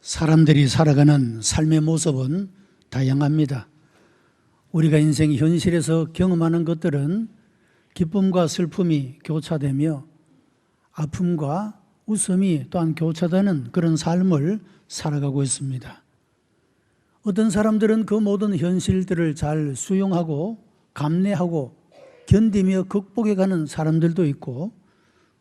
사람들이 살아가는 삶의 모습은 다양합니다. 우리가 인생 현실에서 경험하는 것들은 기쁨과 슬픔이 교차되며 아픔과 웃음이 또한 교차되는 그런 삶을 살아가고 있습니다. 어떤 사람들은 그 모든 현실들을 잘 수용하고 감내하고 견디며 극복해가는 사람들도 있고,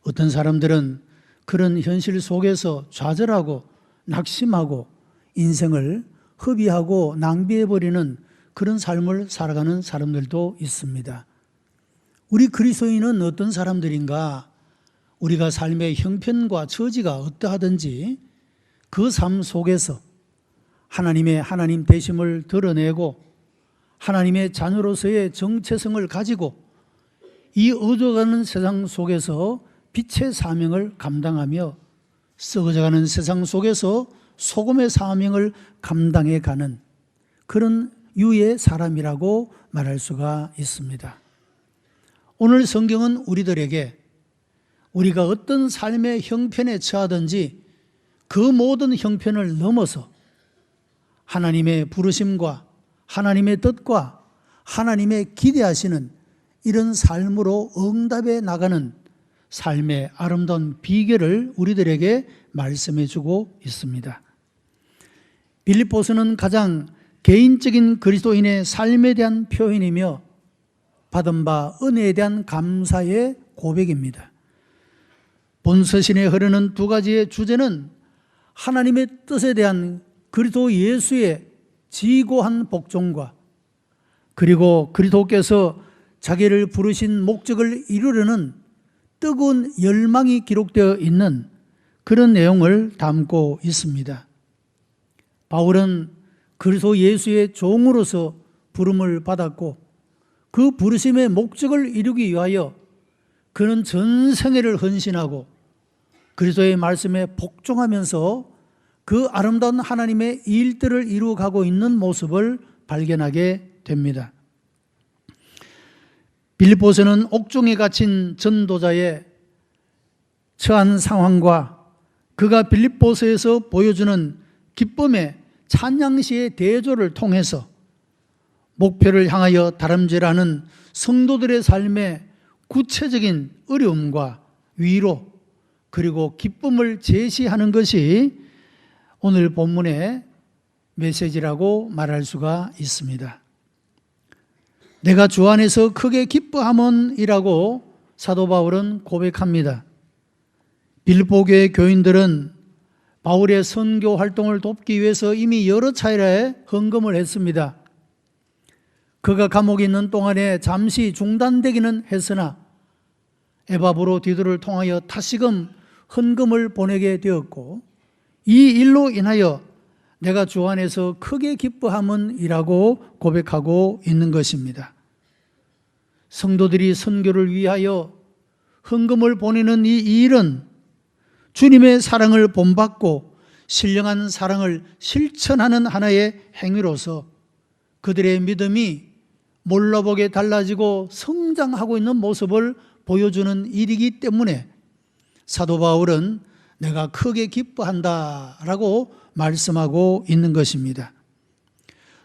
어떤 사람들은 그런 현실 속에서 좌절하고 낙심하고 인생을 허비하고 낭비해버리는 그런 삶을 살아가는 사람들도 있습니다. 우리 그리스도인은 어떤 사람들인가? 우리가 삶의 형편과 처지가 어떠하든지 그 삶 속에서 하나님 되심을 드러내고 하나님의 자녀로서의 정체성을 가지고 이 어두워가는 세상 속에서 빛의 사명을 감당하며 썩어져가는 세상 속에서 소금의 사명을 감당해가는 그런 유의 사람이라고 말할 수가 있습니다. 오늘 성경은 우리들에게 우리가 어떤 삶의 형편에 처하든지 그 모든 형편을 넘어서 하나님의 부르심과 하나님의 뜻과 하나님의 기대하시는 이런 삶으로 응답해 나가는 삶의 아름다운 비결을 우리들에게 말씀해 주고 있습니다. 빌립보서는 가장 개인적인 그리스도인의 삶에 대한 표현이며 받은 바 은혜에 대한 감사의 고백입니다. 본 서신에 흐르는 두 가지의 주제는 하나님의 뜻에 대한 그리스도 예수의 지고한 복종과 그리고 그리스도께서 자기를 부르신 목적을 이루려는 뜨거운 열망이 기록되어 있는 그런 내용을 담고 있습니다. 바울은 그리스도 예수의 종으로서 부름을 받았고 그 부르심의 목적을 이루기 위하여 그는 전생애를 헌신하고 그리스도의 말씀에 복종하면서 그 아름다운 하나님의 일들을 이루어가고 있는 모습을 발견하게 됩니다. 빌립보서는 옥중에 갇힌 전도자의 처한 상황과 그가 빌립보서에서 보여주는 기쁨의 찬양시의 대조를 통해서 목표를 향하여 다름질하는 성도들의 삶의 구체적인 어려움과 위로 그리고 기쁨을 제시하는 것이 오늘 본문의 메시지라고 말할 수가 있습니다. 내가 주 안에서 크게 기뻐함은이라고 사도 바울은 고백합니다. 빌립보 교회 교인들은 바울의 선교 활동을 돕기 위해서 이미 여러 차례 헌금을 했습니다. 그가 감옥에 있는 동안에 잠시 중단되기는 했으나 에바브로 디도를 통하여 다시금 헌금을 보내게 되었고 이 일로 인하여 내가 주 안에서 크게 기뻐함은이라고 고백하고 있는 것입니다. 성도들이 선교를 위하여 헌금을 보내는 이 일은 주님의 사랑을 본받고 신령한 사랑을 실천하는 하나의 행위로서 그들의 믿음이 몰라보게 달라지고 성장하고 있는 모습을 보여주는 일이기 때문에 사도 바울은 내가 크게 기뻐한다라고 말씀하고 있는 것입니다.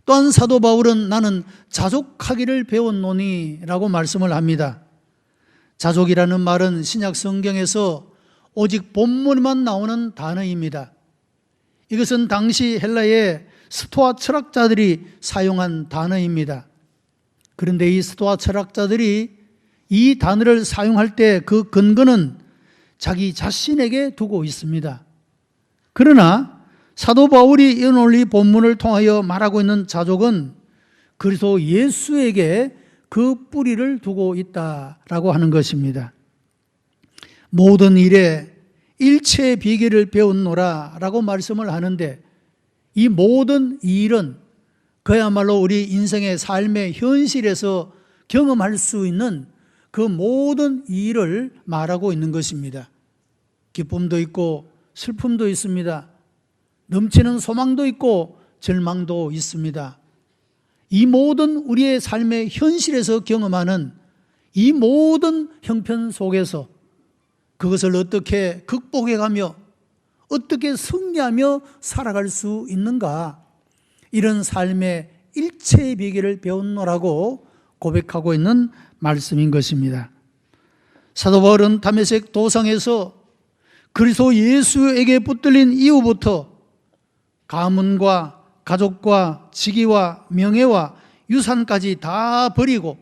또한 사도 바울은 나는 자족하기를 배웠노니 라고 말씀을 합니다. 자족이라는 말은 신약 성경에서 오직 본문만 나오는 단어입니다. 이것은 당시 헬라의 스토아 철학자들이 사용한 단어입니다. 그런데 이 스토아 철학자들이 이 단어를 사용할 때 그 근거는 자기 자신에게 두고 있습니다. 그러나 사도 바울이 이 논리 본문을 통하여 말하고 있는 자족은 그리스도 예수에게 그 뿌리를 두고 있다라고 하는 것입니다. 모든 일에 일체의 비결을 배웠노라 라고 말씀을 하는데 이 모든 일은 그야말로 우리 인생의 삶의 현실에서 경험할 수 있는 그 모든 일을 말하고 있는 것입니다. 기쁨도 있고 슬픔도 있습니다. 넘치는 소망도 있고 절망도 있습니다. 이 모든 우리의 삶의 현실에서 경험하는 이 모든 형편 속에서 그것을 어떻게 극복해가며 어떻게 승리하며 살아갈 수 있는가? 이런 삶의 일체의 비결을 배웠노라고 고백하고 있는 말씀인 것입니다. 사도 바울은 다메섹 도상에서 그리스도 예수에게 붙들린 이후부터 가문과 가족과 직위와 명예와 유산까지 다 버리고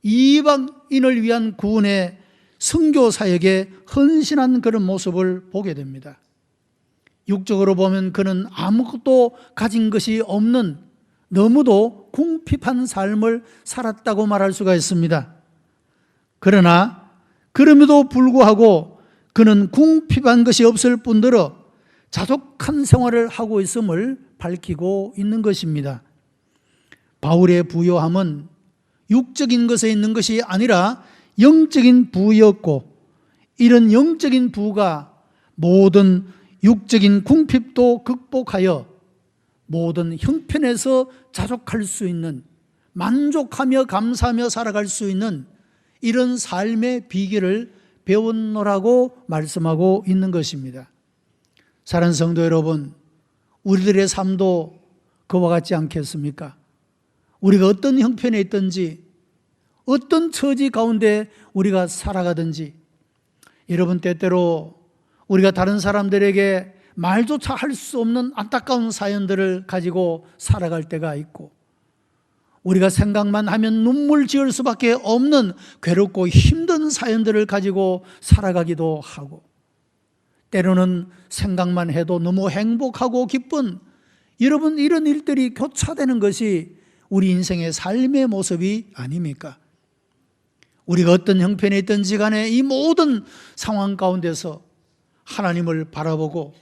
이방인을 위한 구원의 선교 사역에 헌신한 그런 모습을 보게 됩니다. 육적으로 보면 그는 아무것도 가진 것이 없는 너무도 궁핍한 삶을 살았다고 말할 수가 있습니다. 그러나 그럼에도 불구하고 그는 궁핍한 것이 없을 뿐더러 자족한 생활을 하고 있음을 밝히고 있는 것입니다. 바울의 부요함은 육적인 것에 있는 것이 아니라 영적인 부였고, 이런 영적인 부가 모든 육적인 궁핍도 극복하여 모든 형편에서 자족할 수 있는, 만족하며 감사하며 살아갈 수 있는 이런 삶의 비결을 배웠노라고 말씀하고 있는 것입니다. 사랑하는 성도 여러분, 우리들의 삶도 그와 같지 않겠습니까? 우리가 어떤 형편에 있든지, 어떤 처지 가운데 우리가 살아가든지, 여러분, 때때로 우리가 다른 사람들에게 말조차 할 수 없는 안타까운 사연들을 가지고 살아갈 때가 있고, 우리가 생각만 하면 눈물 지을 수밖에 없는 괴롭고 힘든 사연들을 가지고 살아가기도 하고, 때로는 생각만 해도 너무 행복하고 기쁜, 여러분, 이런 일들이 교차되는 것이 우리 인생의 삶의 모습이 아닙니까? 우리가 어떤 형편에 있든지 간에 이 모든 상황 가운데서 하나님을 바라보고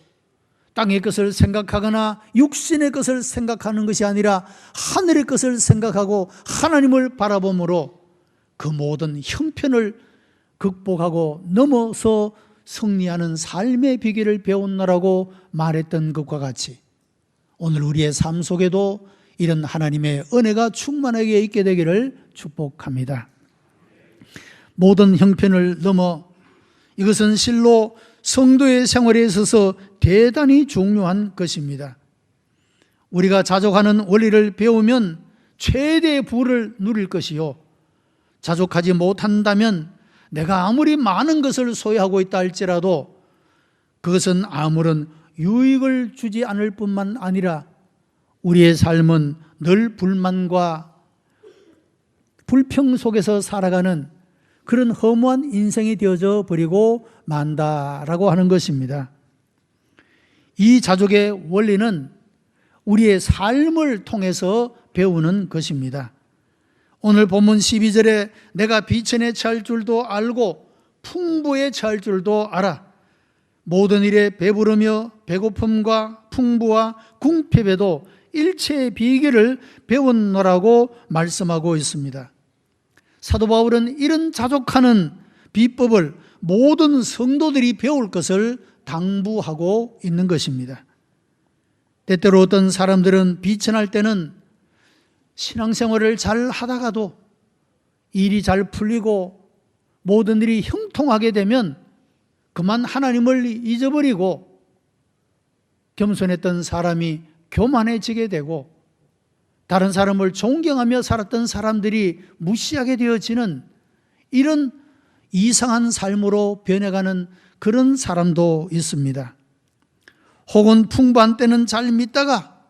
땅의 것을 생각하거나 육신의 것을 생각하는 것이 아니라 하늘의 것을 생각하고 하나님을 바라봄으로 그 모든 형편을 극복하고 넘어서 승리하는 삶의 비결을 배웠노라고 말했던 것과 같이, 오늘 우리의 삶 속에도 이런 하나님의 은혜가 충만하게 있게 되기를 축복합니다. 모든 형편을 넘어, 이것은 실로 성도의 생활에 있어서 대단히 중요한 것입니다. 우리가 자족하는 원리를 배우면 최대의 부를 누릴 것이요, 자족하지 못한다면 내가 아무리 많은 것을 소유하고 있다 할지라도 그것은 아무런 유익을 주지 않을 뿐만 아니라 우리의 삶은 늘 불만과 불평 속에서 살아가는 그런 허무한 인생이 되어져 버리고 만다라고 하는 것입니다. 이 자족의 원리는 우리의 삶을 통해서 배우는 것입니다. 오늘 본문 12절에 내가 비천에 처할 줄도 알고 풍부에 처할 줄도 알아. 모든 일에 배부르며 배고픔과 풍부와 궁핍에도 일체의 비결을 배웠노라고 말씀하고 있습니다. 사도 바울은 이런 자족하는 비법을 모든 성도들이 배울 것을 당부하고 있는 것입니다. 때때로 어떤 사람들은 비천할 때는 신앙생활을 잘 하다가도 일이 잘 풀리고 모든 일이 형통하게 되면 그만 하나님을 잊어버리고 겸손했던 사람이 교만해지게 되고 다른 사람을 존경하며 살았던 사람들이 무시하게 되어지는 이런 이상한 삶으로 변해가는 그런 사람도 있습니다. 혹은 풍부한 때는 잘 믿다가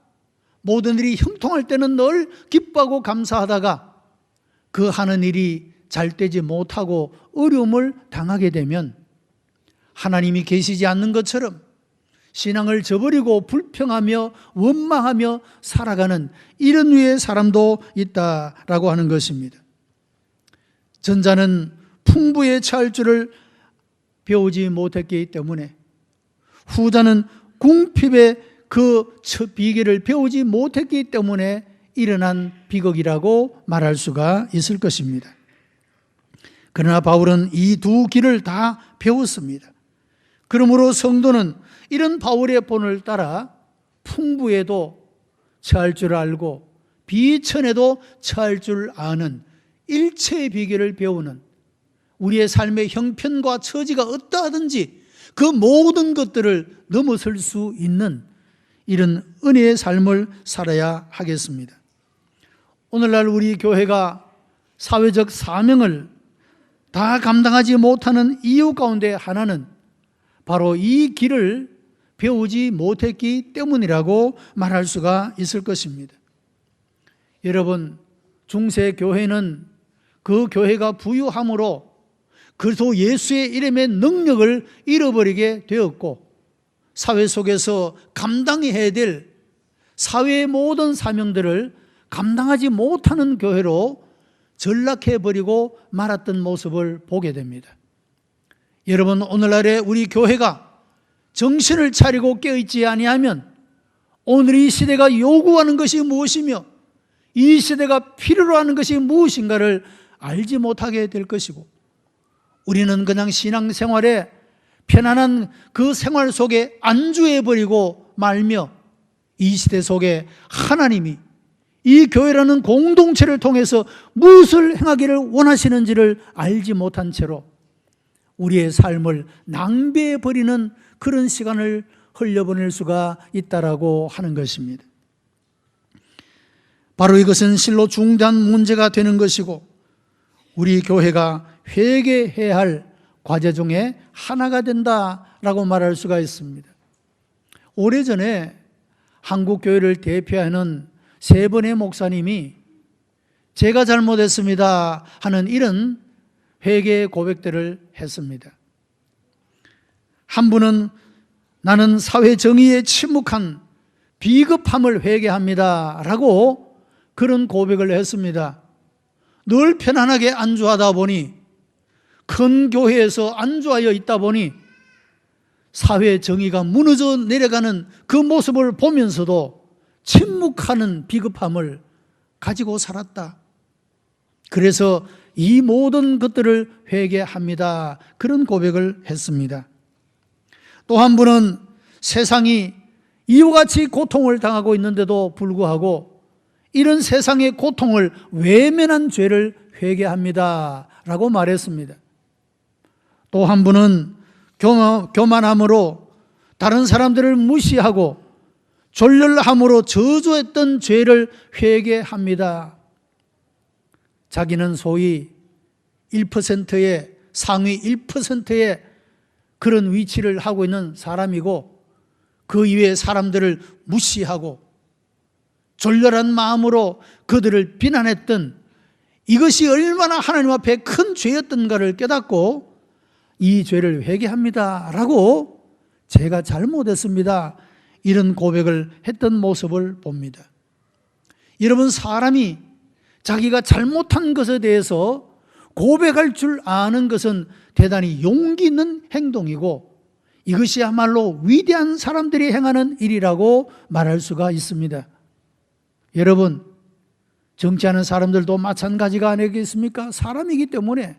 모든 일이 형통할 때는 늘 기뻐하고 감사하다가 그 하는 일이 잘 되지 못하고 어려움을 당하게 되면 하나님이 계시지 않는 것처럼 신앙을 저버리고 불평하며 원망하며 살아가는 이런 류의 사람도 있다라고 하는 것입니다. 전자는 풍부에 처할 줄을 배우지 못했기 때문에 후자는 궁핍의 그 비결을 배우지 못했기 때문에 일어난 비극이라고 말할 수가 있을 것입니다. 그러나 바울은 이 두 길을 다 배웠습니다. 그러므로 성도는 이런 바울의 본을 따라 풍부에도 처할 줄 알고 비천에도 처할 줄 아는 일체의 비결을 배우는, 우리의 삶의 형편과 처지가 어떠하든지 그 모든 것들을 넘어설 수 있는 이런 은혜의 삶을 살아야 하겠습니다. 오늘날 우리 교회가 사회적 사명을 다 감당하지 못하는 이유 가운데 하나는 바로 이 길을 배우지 못했기 때문이라고 말할 수가 있을 것입니다. 여러분, 중세 교회는 그 교회가 부유함으로 그리스도 예수의 이름의 능력을 잃어버리게 되었고, 사회 속에서 감당해야 될 사회의 모든 사명들을 감당하지 못하는 교회로 전락해버리고 말았던 모습을 보게 됩니다. 여러분, 오늘날의 우리 교회가 정신을 차리고 깨어있지 아니하면 오늘 이 시대가 요구하는 것이 무엇이며 이 시대가 필요로 하는 것이 무엇인가를 알지 못하게 될 것이고, 우리는 그냥 신앙생활에 편안한 그 생활 속에 안주해버리고 말며 이 시대 속에 하나님이 이 교회라는 공동체를 통해서 무엇을 행하기를 원하시는지를 알지 못한 채로 우리의 삶을 낭비해버리는 그런 시간을 흘려보낼 수가 있다라고 하는 것입니다. 바로 이것은 실로 중대한 문제가 되는 것이고, 우리 교회가 회개해야 할 과제 중에 하나가 된다라고 말할 수가 있습니다. 오래전에 한국 교회를 대표하는 세 분의 목사님이 제가 잘못했습니다 하는 이런 회개 고백들을 했습니다. 한 분은 나는 사회 정의에 침묵한 비겁함을 회개합니다 라고 그런 고백을 했습니다. 늘 편안하게 안주하다 보니, 큰 교회에서 안주하여 있다 보니 사회 정의가 무너져 내려가는 그 모습을 보면서도 침묵하는 비겁함을 가지고 살았다. 그래서 이 모든 것들을 회개합니다. 그런 고백을 했습니다. 또 한 분은 세상이 이와 같이 고통을 당하고 있는데도 불구하고 이런 세상의 고통을 외면한 죄를 회개합니다 라고 말했습니다. 또 한 분은 교만함으로 다른 사람들을 무시하고 졸렬함으로 저주했던 죄를 회개합니다. 자기는 소위 1%의 상위 1%의 그런 위치를 하고 있는 사람이고, 그 이외의 사람들을 무시하고 졸렬한 마음으로 그들을 비난했던 이것이 얼마나 하나님 앞에 큰 죄였던가를 깨닫고 이 죄를 회개합니다 라고 제가 잘못했습니다 이런 고백을 했던 모습을 봅니다. 여러분, 사람이 자기가 잘못한 것에 대해서 고백할 줄 아는 것은 대단히 용기 있는 행동이고, 이것이야말로 위대한 사람들이 행하는 일이라고 말할 수가 있습니다. 여러분, 정치하는 사람들도 마찬가지가 아니겠습니까? 사람이기 때문에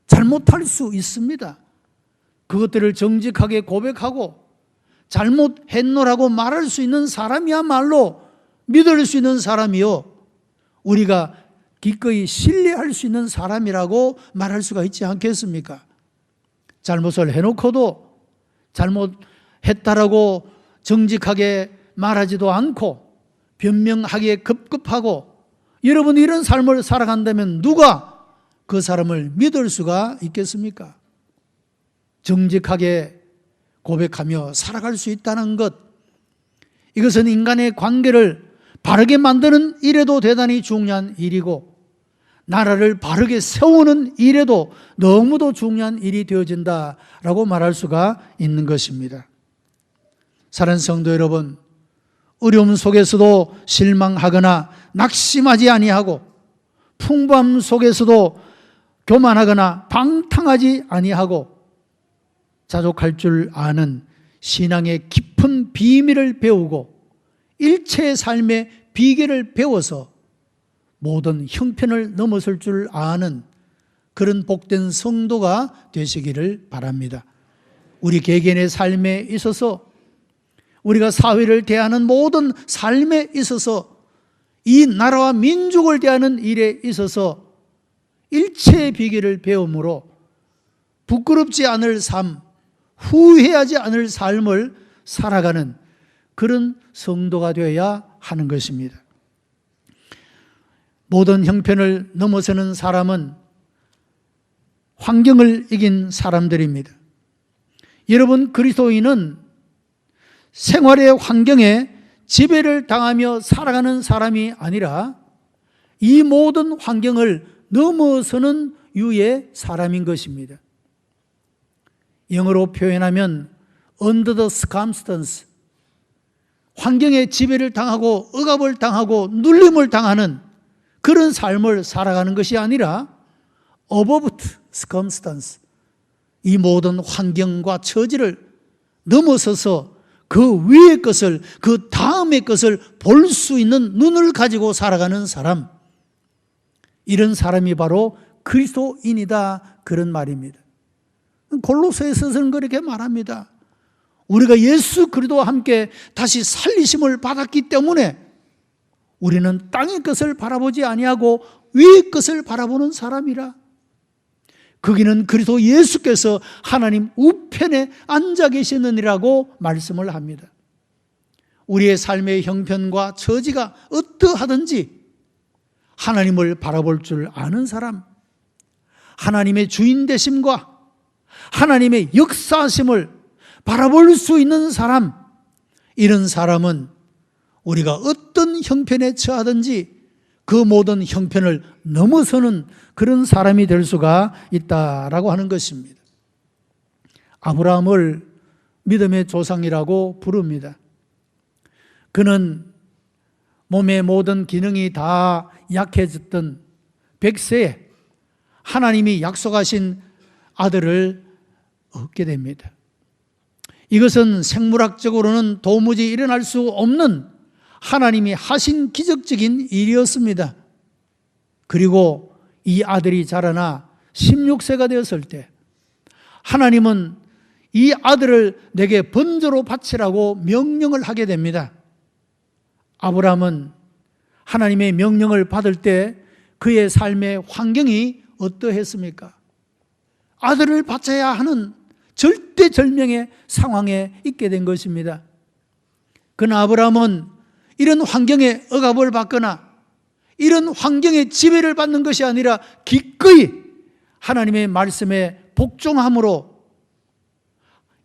잘못할 수 있습니다. 그것들을 정직하게 고백하고 잘못했노라고 말할 수 있는 사람이야말로 믿을 수 있는 사람이요, 우리가 기꺼이 신뢰할 수 있는 사람이라고 말할 수가 있지 않겠습니까? 잘못을 해놓고도 잘못했다라고 정직하게 말하지도 않고 변명하기에 급급하고, 여러분 이런 삶을 살아간다면 누가 그 사람을 믿을 수가 있겠습니까? 정직하게 고백하며 살아갈 수 있다는 것, 이것은 인간의 관계를 바르게 만드는 일에도 대단히 중요한 일이고, 나라를 바르게 세우는 일에도 너무도 중요한 일이 되어진다라고 말할 수가 있는 것입니다. 사랑하는 성도 여러분, 어려움 속에서도 실망하거나 낙심하지 아니하고, 풍부함 속에서도 교만하거나 방탕하지 아니하고, 자족할 줄 아는 신앙의 깊은 비밀을 배우고 일체의 삶의 비결을 배워서 모든 형편을 넘어설 줄 아는 그런 복된 성도가 되시기를 바랍니다. 우리 개개인의 삶에 있어서, 우리가 사회를 대하는 모든 삶에 있어서, 이 나라와 민족을 대하는 일에 있어서 일체의 비결을 배움으로 부끄럽지 않을 삶, 후회하지 않을 삶을 살아가는 그런 성도가 되어야 하는 것입니다. 모든 형편을 넘어서는 사람은 환경을 이긴 사람들입니다. 여러분, 그리스도인은 생활의 환경에 지배를 당하며 살아가는 사람이 아니라 이 모든 환경을 넘어서는 유의 사람인 것입니다. 영어로 표현하면 under the circumstance, 환경에 지배를 당하고 억압을 당하고 눌림을 당하는 그런 삶을 살아가는 것이 아니라 above circumstance, 이 모든 환경과 처지를 넘어서서 그 위의 것을, 그 다음의 것을 볼 수 있는 눈을 가지고 살아가는 사람, 이런 사람이 바로 그리스도인이다, 그런 말입니다. 골로새서는 그렇게 말합니다. 우리가 예수 그리스도와 함께 다시 살리심을 받았기 때문에 우리는 땅의 것을 바라보지 아니하고 위의 것을 바라보는 사람이라. 거기는 그리스도 예수께서 하나님 우편에 앉아 계시느니라고 말씀을 합니다. 우리의 삶의 형편과 처지가 어떠하든지 하나님을 바라볼 줄 아는 사람, 하나님의 주인 되심과 하나님의 역사심을 바라볼 수 있는 사람, 이런 사람은 우리가 어떤 형편에 처하든지 그 모든 형편을 넘어서는 그런 사람이 될 수가 있다라고 하는 것입니다. 아브라함을 믿음의 조상이라고 부릅니다. 그는 몸의 모든 기능이 다 약해졌던 100세에 하나님이 약속하신 아들을 얻게 됩니다. 이것은 생물학적으로는 도무지 일어날 수 없는 하나님이 하신 기적적인 일이었습니다. 그리고 이 아들이 자라나 16세가 되었을 때 하나님은 이 아들을 내게 번제로 바치라고 명령을 하게 됩니다. 아브라함은 하나님의 명령을 받을 때 그의 삶의 환경이 어떠했습니까? 아들을 바쳐야 하는 절대절명의 상황에 있게 된 것입니다. 그러나 아브라함은 이런 환경에 억압을 받거나 이런 환경에 지배를 받는 것이 아니라 기꺼이 하나님의 말씀에 복종함으로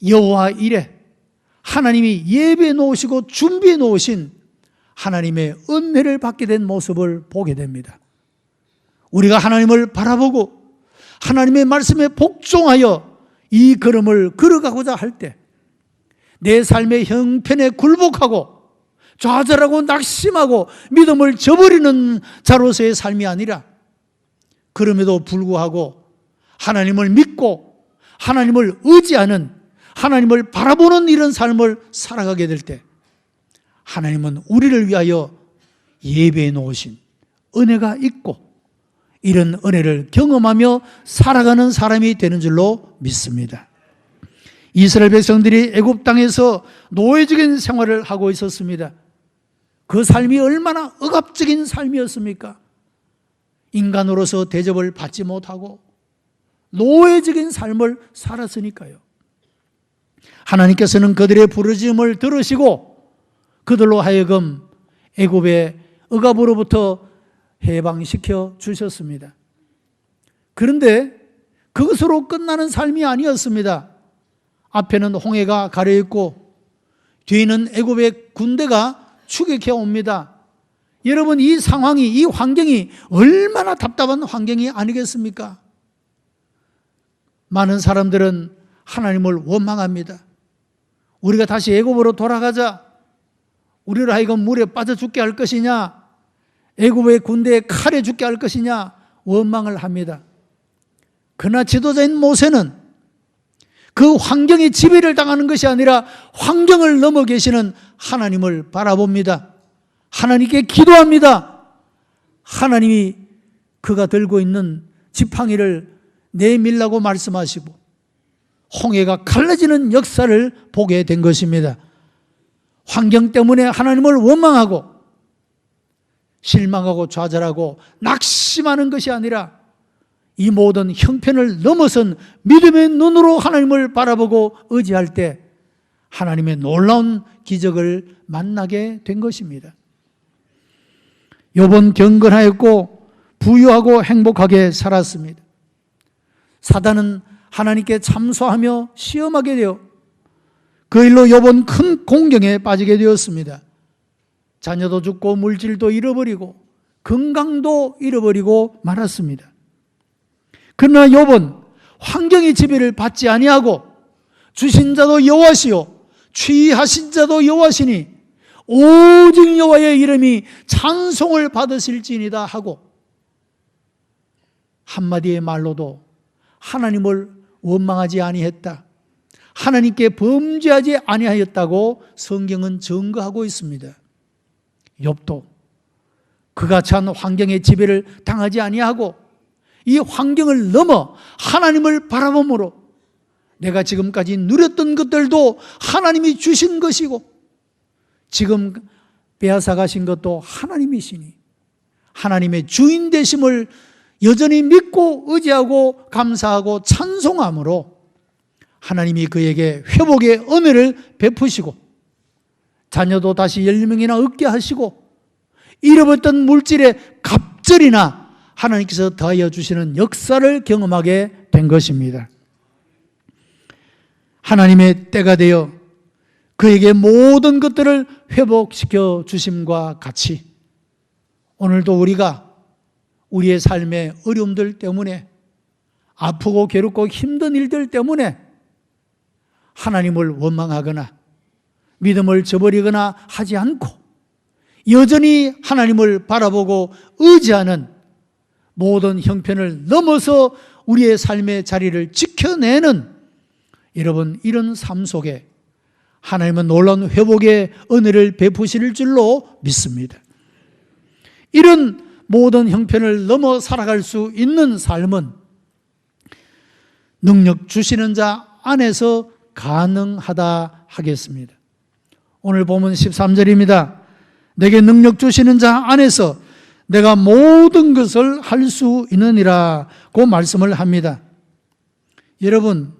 여호와 이레, 하나님이 예배해 놓으시고 준비해 놓으신 하나님의 은혜를 받게 된 모습을 보게 됩니다. 우리가 하나님을 바라보고 하나님의 말씀에 복종하여 이 걸음을 걸어가고자 할 때 내 삶의 형편에 굴복하고 좌절하고 낙심하고 믿음을 저버리는 자로서의 삶이 아니라 그럼에도 불구하고 하나님을 믿고 하나님을 의지하는, 하나님을 바라보는 이런 삶을 살아가게 될 때 하나님은 우리를 위하여 예배해 놓으신 은혜가 있고 이런 은혜를 경험하며 살아가는 사람이 되는 줄로 믿습니다. 이스라엘 백성들이 애굽 땅에서 노예적인 생활을 하고 있었습니다. 그 삶이 얼마나 억압적인 삶이었습니까? 인간으로서 대접을 받지 못하고 노예적인 삶을 살았으니까요. 하나님께서는 그들의 부르짖음을 들으시고 그들로 하여금 애굽의 억압으로부터 해방시켜 주셨습니다. 그런데 그것으로 끝나는 삶이 아니었습니다. 앞에는 홍해가 가려있고 뒤에는 애굽의 군대가 추격해 옵니다. 여러분, 이 상황이, 이 환경이 얼마나 답답한 환경이 아니겠습니까? 많은 사람들은 하나님을 원망합니다. 우리가 다시 애굽으로 돌아가자, 우리를 하여금 물에 빠져 죽게 할 것이냐, 애굽의 군대에 칼에 죽게 할 것이냐 원망을 합니다. 그러나 지도자인 모세는 그 환경에 지배를 당하는 것이 아니라 환경을 넘어 계시는 하나님을 바라봅니다. 하나님께 기도합니다. 하나님이 그가 들고 있는 지팡이를 내밀라고 말씀하시고 홍해가 갈라지는 역사를 보게 된 것입니다. 환경 때문에 하나님을 원망하고 실망하고 좌절하고 낙심하는 것이 아니라 이 모든 형편을 넘어선 믿음의 눈으로 하나님을 바라보고 의지할 때 하나님의 놀라운 기적을 만나게 된 것입니다. 욥은 경건하였고 부유하고 행복하게 살았습니다. 사단은 하나님께 참소하며 시험하게 되어 그 일로 욥은 큰 공경에 빠지게 되었습니다. 자녀도 죽고 물질도 잃어버리고 건강도 잃어버리고 말았습니다. 그러나 욥은 환경의 지배를 받지 아니하고 주신 자도 여호와시요 취하신 자도 여호와시니 오직 여호와의 이름이 찬송을 받으실지니다 하고 한마디의 말로도 하나님을 원망하지 아니했다, 하나님께 범죄하지 아니하였다고 성경은 증거하고 있습니다. 욥도 그가 처한 환경의 지배를 당하지 아니하고 이 환경을 넘어 하나님을 바라봄으로 내가 지금까지 누렸던 것들도 하나님이 주신 것이고 지금 빼앗아 가신 것도 하나님이시니 하나님의 주인 되심을 여전히 믿고 의지하고 감사하고 찬송함으로 하나님이 그에게 회복의 은혜를 베푸시고 자녀도 다시 10명이나 얻게 하시고 잃어버렸던 물질의 갑절이나 하나님께서 더하여 주시는 역사를 경험하게 된 것입니다. 하나님의 때가 되어 그에게 모든 것들을 회복시켜 주심과 같이 오늘도 우리가 우리의 삶의 어려움들 때문에 아프고 괴롭고 힘든 일들 때문에 하나님을 원망하거나 믿음을 저버리거나 하지 않고 여전히 하나님을 바라보고 의지하는 모든 형편을 넘어서 우리의 삶의 자리를 지켜내는 여러분 이런 삶 속에 하나님은 놀라운 회복의 은혜를 베푸실 줄로 믿습니다. 이런 모든 형편을 넘어 살아갈 수 있는 삶은 능력 주시는 자 안에서 가능하다 하겠습니다. 오늘 본문 13절입니다. 내게 능력 주시는 자 안에서 내가 모든 것을 할 수 있느니라고 말씀을 합니다. 여러분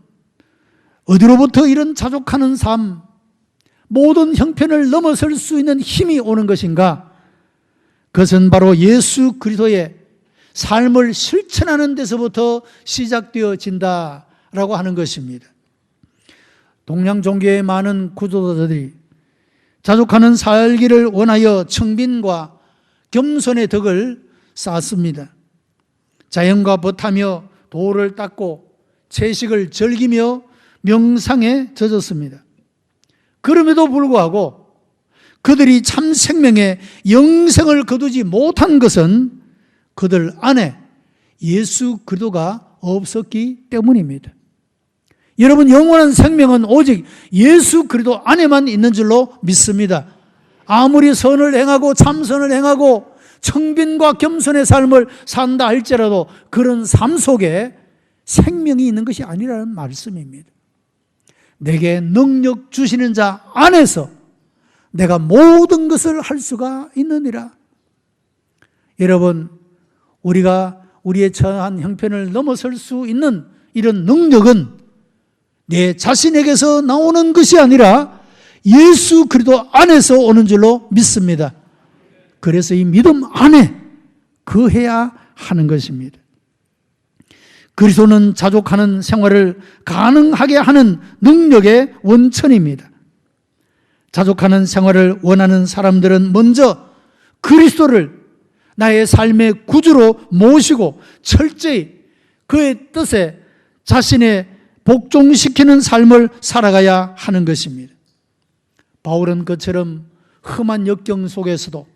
어디로부터 이런 자족하는 삶, 모든 형편을 넘어설 수 있는 힘이 오는 것인가? 그것은 바로 예수 그리스도의 삶을 실천하는 데서부터 시작되어진다라고 하는 것입니다. 동양 종교의 많은 구조자들이 자족하는 살기를 원하여 청빈과 겸손의 덕을 쌓았습니다. 자연과 벗하며 돌을 닦고 채식을 즐기며 명상에 젖었습니다. 그럼에도 불구하고 그들이 참 생명의 영생을 거두지 못한 것은 그들 안에 예수 그리스도가 없었기 때문입니다. 여러분 영원한 생명은 오직 예수 그리스도 안에만 있는 줄로 믿습니다. 아무리 선을 행하고 참선을 행하고 청빈과 겸손의 삶을 산다 할지라도 그런 삶 속에 생명이 있는 것이 아니라는 말씀입니다. 내게 능력 주시는 자 안에서 내가 모든 것을 할 수가 있느니라. 여러분 우리가 우리의 처한 형편을 넘어설 수 있는 이런 능력은 내 자신에게서 나오는 것이 아니라 예수 그리스도 안에서 오는 줄로 믿습니다. 그래서 이 믿음 안에 거해야 하는 것입니다. 그리스도는 자족하는 생활을 가능하게 하는 능력의 원천입니다. 자족하는 생활을 원하는 사람들은 먼저 그리스도를 나의 삶의 구주로 모시고 철저히 그의 뜻에 자신의 복종시키는 삶을 살아가야 하는 것입니다. 바울은 그처럼 험한 역경 속에서도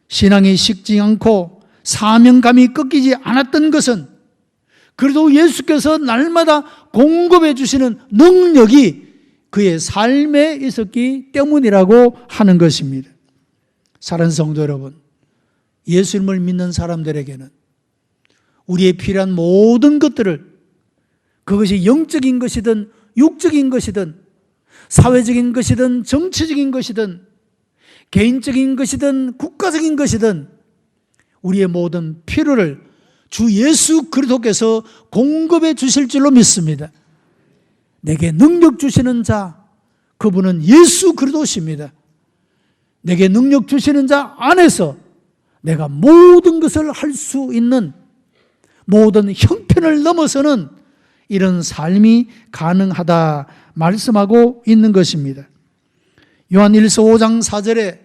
신앙이 식지 않고 사명감이 꺾이지 않았던 것은 그래도 예수께서 날마다 공급해 주시는 능력이 그의 삶에 있었기 때문이라고 하는 것입니다. 사랑하는 성도 여러분, 예수님을 믿는 사람들에게는 우리의 필요한 모든 것들을 그것이 영적인 것이든 육적인 것이든 사회적인 것이든 정치적인 것이든 개인적인 것이든 국가적인 것이든 우리의 모든 필요를 주 예수 그리스도께서 공급해 주실 줄로 믿습니다. 내게 능력 주시는 자, 그분은 예수 그리스도십니다. 내게 능력 주시는 자 안에서 내가 모든 것을 할 수 있는, 모든 형편을 넘어서는 이런 삶이 가능하다 말씀하고 있는 것입니다. 요한일서 5장 4절에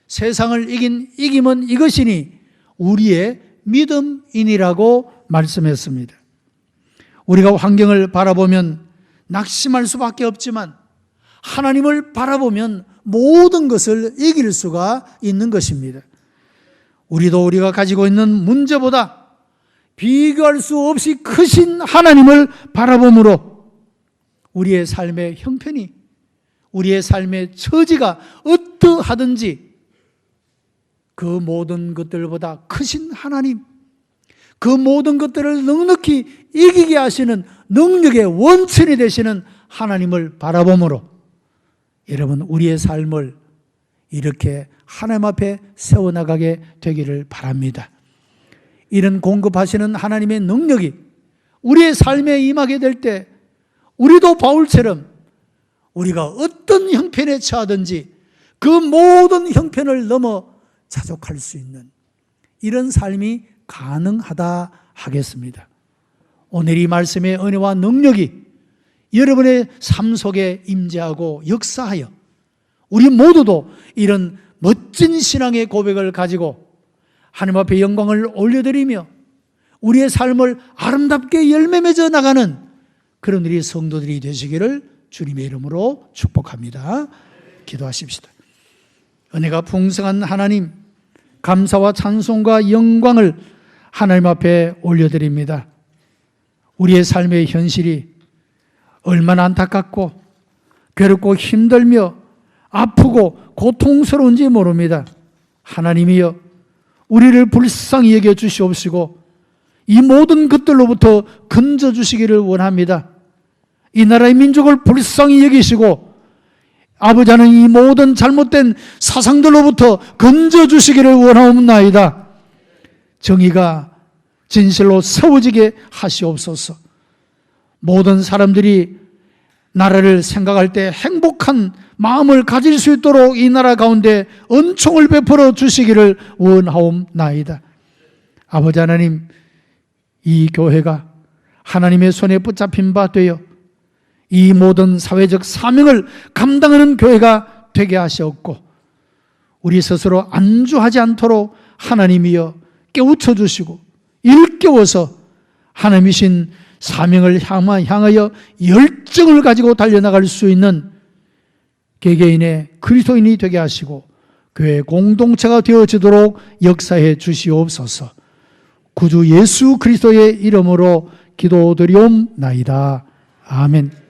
세상을 이긴 이김은 이것이니 우리의 믿음이니라고 말씀했습니다. 우리가 환경을 바라보면 낙심할 수밖에 없지만 하나님을 바라보면 모든 것을 이길 수가 있는 것입니다. 우리도 우리가 가지고 있는 문제보다 비교할 수 없이 크신 하나님을 바라보므로 우리의 삶의 형편이, 우리의 삶의 처지가 어떠하든지 그 모든 것들보다 크신 하나님, 그 모든 것들을 넉넉히 이기게 하시는 능력의 원천이 되시는 하나님을 바라보므로 여러분, 우리의 삶을 이렇게 하나님 앞에 세워나가게 되기를 바랍니다. 이런 공급하시는 하나님의 능력이 우리의 삶에 임하게 될 때 우리도 바울처럼 우리가 어떤 형편에 처하든지 그 모든 형편을 넘어 자족할 수 있는 이런 삶이 가능하다 하겠습니다. 오늘 이 말씀의 은혜와 능력이 여러분의 삶 속에 임재하고 역사하여 우리 모두도 이런 멋진 신앙의 고백을 가지고 하나님 앞에 영광을 올려드리며 우리의 삶을 아름답게 열매 맺어 나가는 그런 우리 성도들이 되시기를 주님의 이름으로 축복합니다. 기도하십시다. 은혜가 풍성한 하나님, 감사와 찬송과 영광을 하나님 앞에 올려드립니다. 우리의 삶의 현실이 얼마나 안타깝고 괴롭고 힘들며 아프고 고통스러운지 모릅니다. 하나님이여, 우리를 불쌍히 여겨 주시옵시고 이 모든 것들로부터 건져 주시기를 원합니다. 이 나라의 민족을 불쌍히 여기시고 아버지 하나님, 이 모든 잘못된 사상들로부터 건져 주시기를 원하옵나이다. 정의가 진실로 세워지게 하시옵소서. 모든 사람들이 나라를 생각할 때 행복한 마음을 가질 수 있도록 이 나라 가운데 은총을 베풀어 주시기를 원하옵나이다. 아버지 하나님, 이 교회가 하나님의 손에 붙잡힌 바 되어 이 모든 사회적 사명을 감당하는 교회가 되게 하시옵고 우리 스스로 안주하지 않도록 하나님이여 깨우쳐 주시고 일깨워서 하나님이신 사명을 향하여 열정을 가지고 달려나갈 수 있는 개개인의 그리스도인이 되게 하시고 교회 공동체가 되어지도록 역사해 주시옵소서. 구주 예수 그리스도의 이름으로 기도드리옵나이다. 아멘.